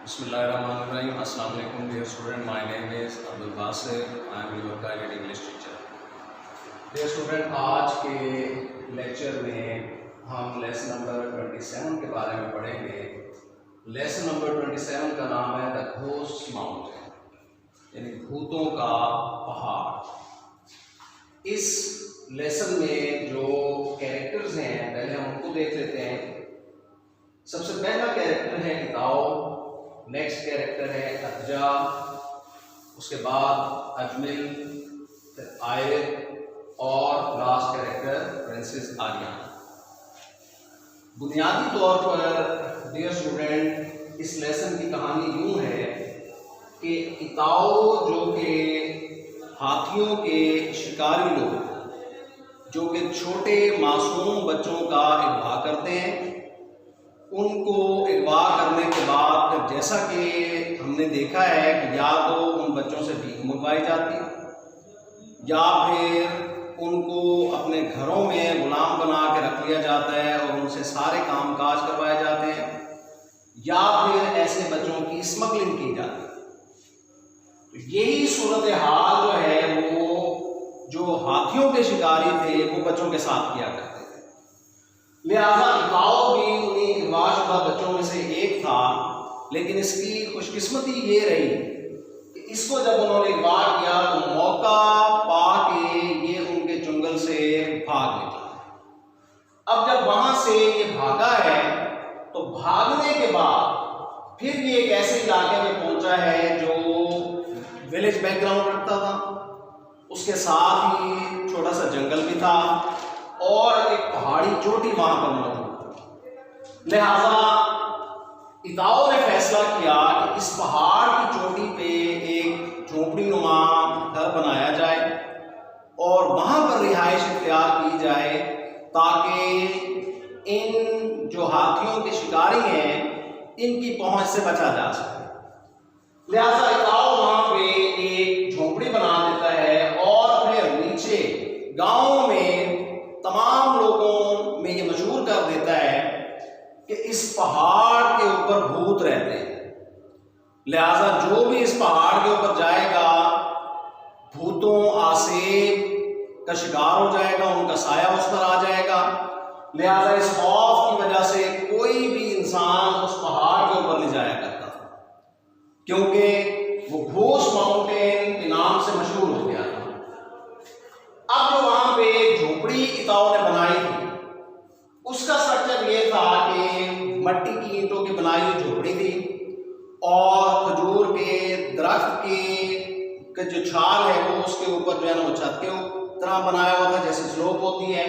بسم اللہ الرحمن الرحیم. السلام علیکم dear student, my name is Abdul Basit. I am your guided English teacher. Dear student, آج کے لیکچر میں ہم لیسن نمبر 27 کے بارے میں پڑھیں گے. لیسن نمبر 27 کا نام ہے The Ghost Mountain، یعنی بھوتوں کا پہاڑ. اس لیسن میں جو کیریکٹرز ہیں پہلے ہم ان کو دیکھ لیتے ہیں. سب سے پہلا کیریکٹر ہے اتاؤ، نیکسٹ کیریکٹر ہے اتجا، اس کے بعد اجمل، پھر آئر اور لاسٹ کیریکٹر پرنسس آریان. بنیادی طور پر ڈیئر اسٹوڈنٹ اس لیسن کی کہانی یوں ہے کہ اتاؤ جو کہ ہاتھیوں کے شکاری لوگ جو کہ چھوٹے معصوم بچوں کا اغوا کرتے ہیں، ان کو اغوا کرنے کے بعد پھر جیسا کہ ہم نے دیکھا ہے کہ یا تو ان بچوں سے بھیک منگوائی جاتی یا پھر ان کو اپنے گھروں میں غلام بنا کے رکھ لیا جاتا ہے اور ان سے سارے کام کاج کروائے جاتے ہیں، یا پھر ایسے بچوں کی اسمگلنگ کی جاتی ہے. تو یہی صورتحال جو ہے وہ جو ہاتھیوں کے شکاری تھے وہ بچوں کے ساتھ کیا کرتے تھے. لہذا اتاؤ بھی انہیں اغوا شدہ بچوں میں سے ایک تھا، لیکن اس کی خوش قسمتی یہ رہی کہ اس کو جب انہوں نے اغوا کیا تو موقع پا کے یہ ان کے جنگل سے بھاگ نکلا. اب جب وہاں سے یہ بھاگا ہے تو بھاگنے کے بعد پھر یہ ایک ایسے علاقے میں پہنچا ہے جو ولیج بیک گراؤنڈ رکھتا تھا، اس کے ساتھ ہی چھوٹا سا جنگل بھی تھا اور ایک پہاڑی چوٹی وہاں پر موجود تھی. لہذا اتاؤ نے فیصلہ کیا کہ اس پہاڑ کی چوٹی پہ ایک جھونپڑی نما گھر بنایا جائے اور وہاں پر رہائش اختیار کی جائے تاکہ ان جو ہاتھیوں کے شکاری ہیں ان کی پہنچ سے بچا جا سکے. لہذا اتاؤ وہاں پہ ایک جھونپڑی بنا دیتا ہے اور پھر نیچے گاؤں میں تمام لوگوں میں یہ مشہور کر دیتا ہے کہ اس پہاڑ کے اوپر بھوت رہتے ہیں. لہذا جو بھی اس پہاڑ کے اوپر جائے گا بھوتوں آسیب کا شکار ہو جائے گا، ان کا سایہ اس پر آ جائے گا. لہذا اس خوف کی وجہ سے کوئی بھی انسان اس پہاڑ کے اوپر نہیں جایا کرتا تھا، کیونکہ وہ گھوسٹ ماؤنٹین کے نام سے مشہور ہو گیا تھا. اب جو وہاں پہ جھونپڑی اتاؤ نے بنائی تھی اس کا سٹرکچر یہ تھا کہ مٹی کی اینٹوں کی بنائی ہوئی جھونپڑی تھی اور کھجور کے درخت کے جو چھال ہے وہ اس کے اوپر جو ہے نا وہ چھت کے طرح بنایا ہوا تھا جیسے سلوپ ہوتی ہے.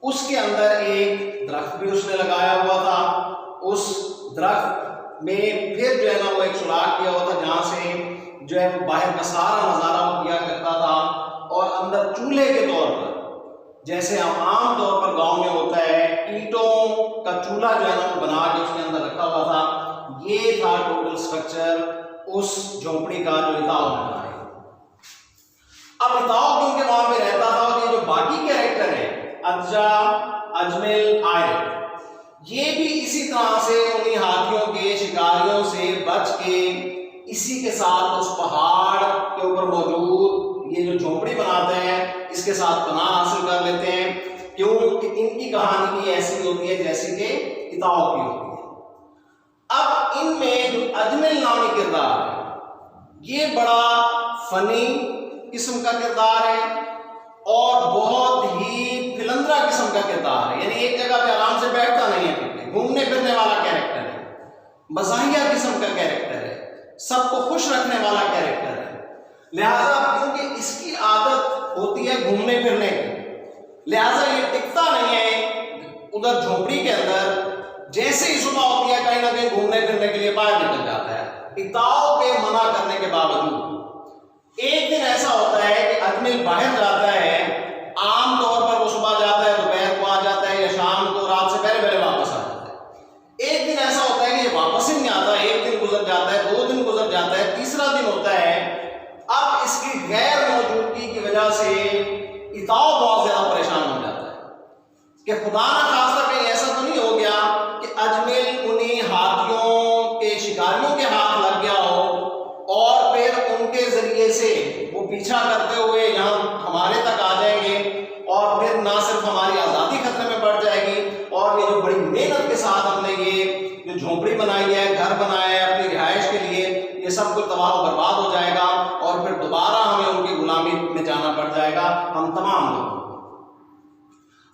اس کے اندر ایک درخت بھی اس نے لگایا ہوا تھا. اس درخت میں پھر جو ہے نا وہ ایک سوراخ کیا ہوا تھا جہاں سے جو ہے وہ باہر کا سارا نظارہ وہ کیا کرتا تھا. اور اندر چولہے کے طور پر جیسے عام طور پر گاؤں میں ہوتا ہے اینٹوں کا چولہا جو ہے نا وہ بنا کے اس کے اندر رکھا ہوا تھا. یہ تھا ٹوٹل سٹرکچر اس جھونپڑی کا جو اتاؤ نے بنایا. اب اتاؤ کیونکہ وہاں پہ رہتا تھا اور یہ جو باقی کیریکٹر ہے اتجا، اجمل، آئر، یہ بھی اسی طرح سے انہیں ہاتھیوں کے شکاریوں سے بچ کے اسی کے ساتھ اس پہاڑ کے اوپر موجود یہ جو جھونپڑی بناتے ہیں اس کے ساتھ پناہ حاصل کر لیتے ہیں. کیوں کہ ان کی کہانی بھی ایسی ہوتی ہے جیسے کہ اتاؤ کی ہوتی ہے. اب ان میں جو اجمل نامی کردار ہے یہ بڑا فنی قسم کا کردار ہے اور بہت ہی پھلندرا قسم کا کردار ہے. یعنی ایک جگہ پہ آرام سے بیٹھتا نہیں ہے، گھومنے پھرنے والا کیریکٹر ہے، مزاحیہ قسم کا کیریکٹر ہے، سب کو خوش رکھنے والا کیریکٹر ہے. لہذا کیونکہ اس کی عادت ہوتی ہے گھومنے پھرنے کی، لہذا یہ ٹکتا نہیں ہے ادھر جھونپڑی کے اندر. جیسے ہی صبح ہوتی ہے کہیں نہ کہیں گھومنے پھرنے کے لیے باہر نکل جاتا ہے اتاؤ کے منع کرنے کے باوجود. ایک دن ایسا ہوتا ہے کہ اجمل باہر جاتا ہے، عام طور پر وہ صبح جاتا ہے دوپہر کو آ جاتا ہے یا شام کو رات سے پہلے واپس آ جاتا ہے. ایک دن ایسا ہوتا ہے کہ یہ واپس ہی نہیں آتا. ایک دن گزر جاتا ہے، 2 دن گزر جاتا ہے، تیسرا دن ہوتا ہے. اب اس کی غیر موجودگی کی وجہ سے اتاؤ بہت زیادہ پریشان ہو جاتا ہے کہ خدا نہ خواستہ کہیں ایسا تو نہیں ہو گیا کہ اجمل انہیں ہاتھیوں کے شکار شکاریوں کے ہاتھ لگ گیا ہو اور پھر ان کے ذریعے سے وہ پیچھا کرتے ہوئے یہاں ہمارے تک آ جائیں گے اور پھر نہ صرف ہماری آزادی خطرے میں پڑ جائے گی اور یہ جو بڑی محنت کے ساتھ ہم نے یہ جو جھونپڑی بنائی ہے، گھر بنایا ہے اپنی رہائش کے لیے، یہ سب کچھ تباہ و برباد ہو جائے گا اور پھر دوبارہ ہمیں ان کی غلامی میں جانا پڑ جائے گا ہم تمام لوگ۔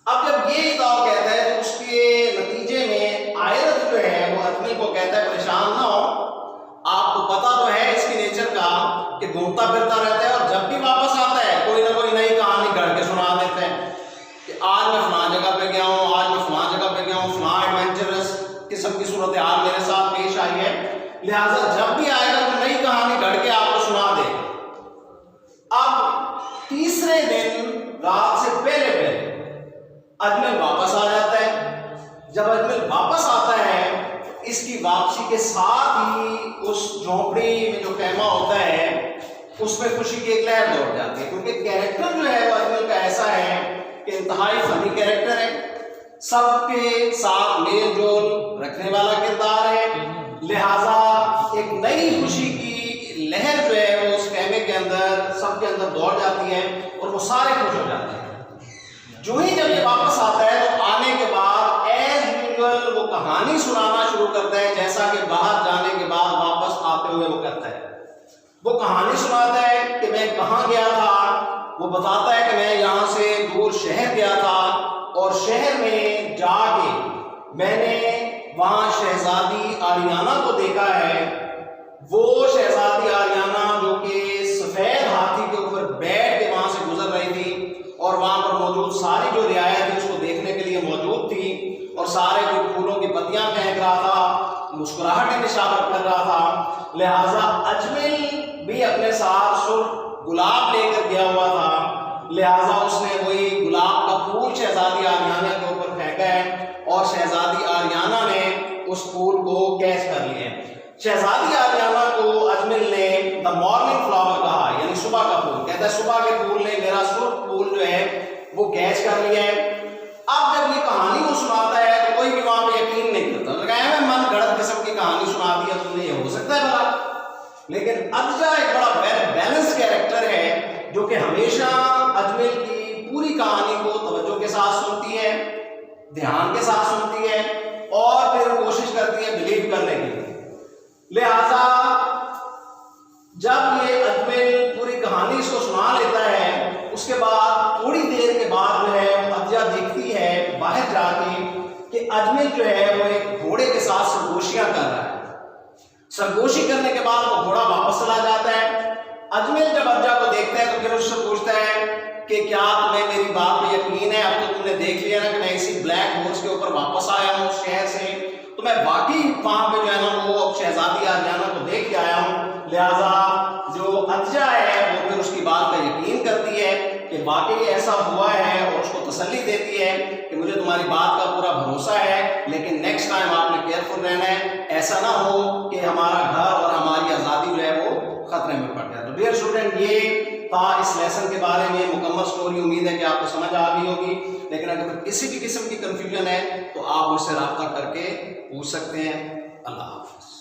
اب جب یہ ادعا کہتا ہے تو اس کے نتیجے میں آیت جو ہے وہ اجمل کو کہتا ہے پریشان نہ ہو، آپ کو پتا تو ہے اس کی نیچر کا کہ گھومتا پھرتا رہتا ہے اور جب بھی واپس آتا ہے کوئی نہ کوئی نئی کہانی گھڑ کے سنا دیتا ہے کہ آج میں فلاں جگہ پہ گیا ہوں، آج میں فلاں جگہ پہ گیا ہوں، فلاں ایڈونچرس قسم کی صورتحال میرے ساتھ پیش آئی ہے، لہٰذا جب بھی آئے گا تو نئی کہانی گھڑ کے آپ کو سنا دے۔ اب تیسرے دن رات سے پہلے اجمل واپس آ جاتا ہے۔ جب اجمل واپس آتا ہے اس کی واپسی کے ساتھ ہی اس جھونپڑی میں جو خیمہ ہوتا ہے اس میں خوشی کی ایک لہر دوڑ جاتی ہے، کیونکہ کیریکٹر جو ہے وہ اجمل کا ایسا ہے کہ انتہائی فنی کیریکٹر ہے، سب کے ساتھ میل جول رکھنے والا کردار ہے، لہٰذا ایک نئی خوشی کی لہر جو ہے وہ اس خیمے کے اندر سب کے اندر دوڑ جاتی ہے اور وہ سارے خوش ہو جاتے ہیں۔ جو ہی جب یہ واپس آتا ہے تو آنے کے بعد ایز یوزول وہ کہانی سنانا شروع کرتا ہے جیسا کہ باہر جانے کے بعد واپس آتے ہوئے وہ کرتا ہے۔ وہ کہانی سناتا ہے کہ میں کہاں گیا تھا، وہ بتاتا ہے کہ میں یہاں سے دور شہر گیا تھا اور شہر میں جا کے میں نے وہاں شہزادی آریانہ کو دیکھا ہے، وہ شہزادی آریانہ جو کہ سفید ہاتھی کے اوپر بیٹھ کے وہاں سے گزر رہی تھی اور وہاں پر موجود ساری جو رعایا تھی اس کو دیکھنے کے لیے موجود تھی اور سارے جو پھولوں کی پتیاں پھینک رہا تھا، مسکراہٹیں نشاور کر رہا تھا، لہٰذا اجمل بھی اپنے ساتھ سرخ گلاب لے کر گیا ہوا تھا، لہٰذا اس نے وہی گلاب کا پھول شہزادی آریانہ کے اوپر پھینکا ہے اور شہزادی آریانہ نے اس پھول کو کیچ کر لیا ہے۔ شہزادی آریانہ کو اجمل نے دا مارننگ فلاور کہا، یعنی صبح کا پھول، کہتا ہے صبح کے پھول نے میرا سرخ پھول جو ہے وہ کیچ کر لیا ہے۔ اب جب یہ کہانی وہ سناتا ہے تو کوئی بھی وہاں پہ یقین نہیں کرتا، لگا ہے میں من گھڑت قسم کی کہانی سنا دی ہے تم نے، یہ ہو سکتا ہے بھلا؟ لیکن ادجا ایک بڑا ویل بیلنس کیریکٹر ہے جو کہ ہمیشہ اجمل کی پوری کہانی کو توجہ کے ساتھ سنتی ہے، دھیان کے ساتھ سنتی ہے اور پھر کوشش کرتی ہے بلیو کرنے کی۔ لہذا جب یہ اجمل پوری کہانی اس کو سنا لیتا ہے اس کے بعد تھوڑی دیر کے بعد جو ہے ادجا دیکھتی ہے باہر جا کے کہ اجمل جو ہے وہ ایک گھوڑے کے ساتھ سرگوشیاں کر رہا ہے۔ سرگوشی کرنے کے بعد وہ گھوڑا واپس چلا جاتا ہے۔ اجمل جب ادجا کو دیکھتا ہے تو پھر اس سے پوچھتا ہے کہ کیا تمہیں میری بات پہ یقین ہے؟ اب تو تم نے دیکھ لیا نا کہ میں اسی بلیک ہارس کے اوپر واپس آیا ہوں شہر سے، تو میں واقعی وہاں پہ جو ہے نا وہ شہزادی آریانہ کو دیکھ کے آیا ہوں۔ لہٰذا جو ادجا ہے وہ پھر اس کی بات کا یقین کرتی ہے کہ واقعی ایسا ہوا ہے اور اس کو تسلی دیتی ہے کہ مجھے تمہاری بات کا پورا بھروسہ ہے، لیکن نیکسٹ ٹائم آپ نے کیئرفل رہنا ہے، ایسا نہ ہو کہ ہمارا گھر اور ہماری آزادی جو ہے وہ خطرے میں پڑ جائے۔ تو ڈیئر اسٹوڈنٹ، یہ تھا اس لیسن کے بارے میں مکمل سٹوری، امید ہے کہ آپ کو سمجھ آ گئی ہوگی، لیکن اگر کسی بھی قسم کی کنفیوژن ہے تو آپ مجھ سے رابطہ کر کے پوچھ سکتے ہیں۔ اللہ حافظ۔